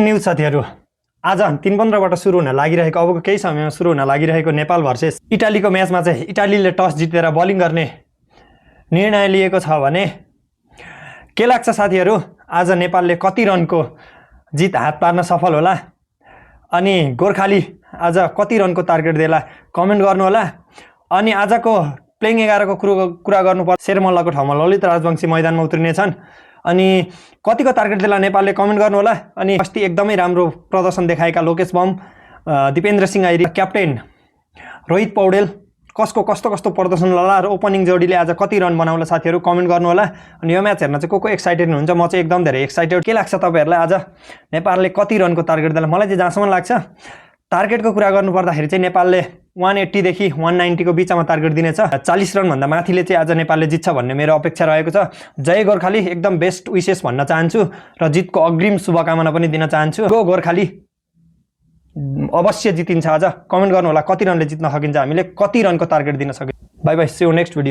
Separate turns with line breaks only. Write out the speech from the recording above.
News साथीहरू, आज 3:15बाट सुरु हुन लागिरहेको अबको केही समयमा सुरु हुन लागिरहेको नेपाल भर्सेस इटालीको म्याचमा चाहिँ इटालीले टस जितेर बलिङ गर्ने निर्णय लिएको छ भने के लाग्छ साथीहरू? आज नेपालले कति रनको जित हात पार्न सफल होला अनि गोर्खाली आज कति रनको टार्गेट देला कमेन्ट गर्नु होला। अनि आजको प्लेइङ 11को कुरा गर्नुपर्छ, शेरमल्लको ठाउँमा ललित राजवंशी मैदानमा उत्रिनेछन् अनि कतिको टार्गेट देला नेपालले कमेन्ट गर्नु होला। अनि अस्ति एकदमै राम्रो प्रदर्शन देखाएका लोकेश बम, दिपेन्द्र सिंह आइरी, क्याप्टेन रोहित पौडेल कस्तो प्रदर्शन होला र ओपनिङ जोडीले आज कति रन बनाउला साथीहरू कमेन्ट गर्नु होला। अनि यो म्याच हेर्न चाहिँ को एक्साइटेड हुनुहुन्छ? म चाहिँ एकदम धेरै एक्साइटेड। के लाग्छ तपाईहरुलाई आज नेपालले कति रनको टार्गेट देला? मलाई चाहिँ जहाँसम्म लाग्छ टार्गेटको कुरा गर्नु पर्दाखेरि चाहिँ नेपालले 180 देखि 190 को बीचमा टार्गेट दिनेछ। 40 रन भन्दा माथिले चाहिँ आज नेपालले जित्छ भन्ने मेरो अपेक्षा रहेको छ। जय गोर्खाली, एकदम बेस्ट विशेष भन्न चाहन्छु र जितको अग्रिम शुभकामना पनि दिन चाहन्छु। गो गोर्खाली, अवश्य जितिन्छ आज। कमेन्ट गर्नु होला कति रनले जित्न सकिन्छ, हामीले कति रनको टार्गेट दिन सकिन्छ। Bye bye, see you next video.